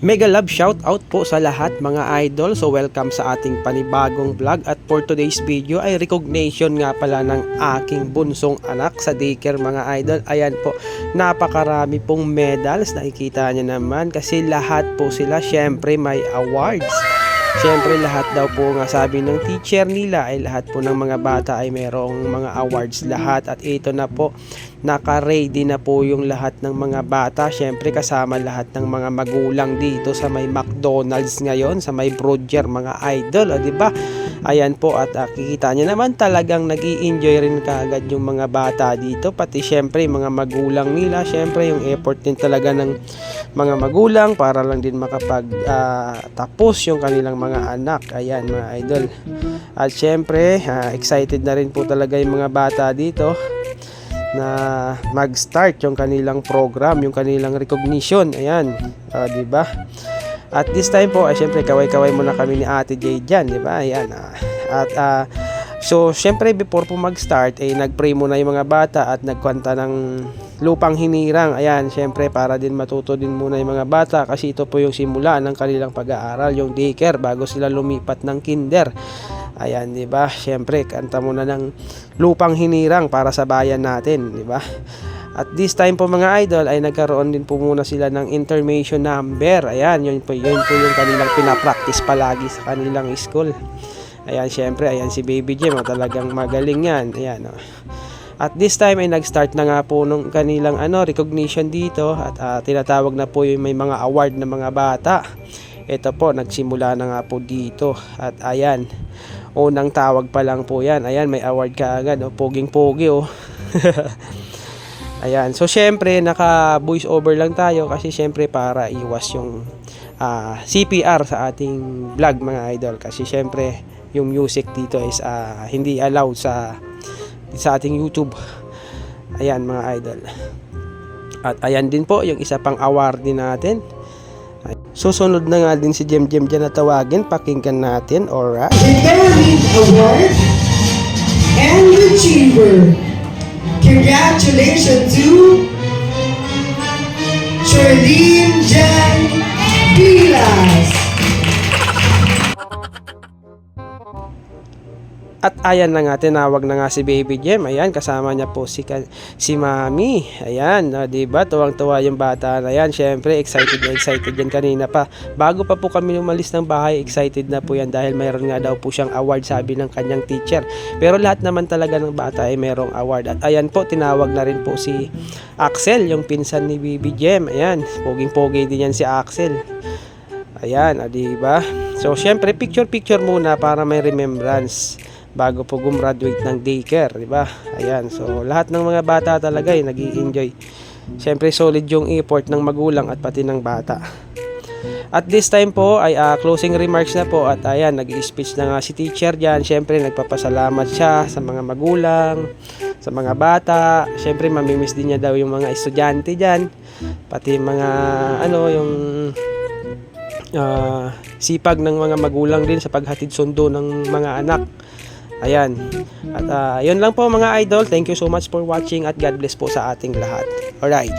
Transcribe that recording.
Mega love shout out po sa lahat mga idol. So welcome sa ating panibagong vlog. At for today's video ay recognition nga pala ng aking bunsong anak sa daycare mga idol. Ayan po, napakarami pong medals. Nakikita nyo naman kasi lahat po sila syempre may awards. Siyempre lahat daw po nga sabi ng teacher nila ay lahat po ng mga bata ay mayroong mga awards lahat. At ito na po, naka-ready na po yung lahat ng mga bata. Siyempre kasama lahat ng mga magulang dito sa may McDonald's ngayon, sa may Broadyear mga idol, di ba? Ayan po, at kikita nyo naman talagang nag-i-enjoy rin kaagad yung mga bata dito. Pati syempre mga magulang nila, syempre yung effort din talaga ng mga magulang para lang din makapag tapos yung kanilang mga anak. Ayan mga idol. At syempre excited na rin po talaga yung mga bata dito na mag-start yung kanilang program, yung kanilang recognition. Ayan, di ba? At this time po ay syempre kaway-kaway muna kami ni Ate Jade dyan, di ba? Ayan. So syempre before po mag-start ay nag-pray muna yung mga bata at nagkwanta ng lupang hinirang. Ayan, syempre para din matuto din muna yung mga bata kasi ito po yung simula ng kanilang pag-aaral, yung daycare bago sila lumipat ng kinder. Ayan, di ba? Syempre kanta muna ng lupang hinirang para sa bayan natin, di ba? At this time po mga idol ay nagkaroon din po muna sila ng intermission number. Ayan, yun po yung kanilang pinapractice palagi sa kanilang school. Ayan, syempre, ayan si Baby Jem, talagang magaling yan. Ayan, oh. At this time ay nag-start na nga po nung kanilang recognition dito at tinatawag na po yung may mga award na mga bata. Ito po, nagsimula na nga po dito. At ayan, unang tawag pa lang po yan. Ayan, may award ka agad. Oh, poging-pogi, oh. Ayan, so syempre naka voice over lang tayo kasi syempre para iwas yung CPR sa ating vlog mga idol, kasi syempre yung music dito is hindi allowed sa ating YouTube. Ayan mga idol. At ayan din po yung isa pang award din natin. Susunod na nga din si Jem dyan na tawagin, pakinggan natin. Alright, Determined Award and Achiever. Congratulations to Charlene Jan Vilas. At ayan na nga, tinawag na nga si Baby Jem. Ayan, kasama niya po si Mami. Ayan, diba? Tuwang-tuwa yung bata na yan. Syempre, excited na excited yan kanina pa. Bago pa po kami umalis ng bahay, excited na po yan dahil mayroon nga daw po siyang award, sabi ng kanyang teacher. Pero lahat naman talaga ng bata ay mayroong award. At ayan po, tinawag na rin po si Axel, yung pinsan ni Baby Jem. Ayan, poging-pogi din yan si Axel. Ayan, diba? So, syempre, picture-picture muna para may remembrance bago po gumraduate ng daycare, di ba? Ayan, so lahat ng mga bata talaga ay nag-i-enjoy. Siyempre solid yung effort ng magulang at pati ng bata. At this time po ay closing remarks na po at ayan, nag-i-speech na nga si teacher diyan. Siyempre nagpapasalamat siya sa mga magulang, sa mga bata. Siyempre mamimiss din niya daw yung mga estudyante diyan, pati mga yung sipag ng mga magulang din sa paghatid sundo ng mga anak. Ayan. At yun lang po mga idol. Thank you so much for watching at God bless po sa ating lahat. Alright.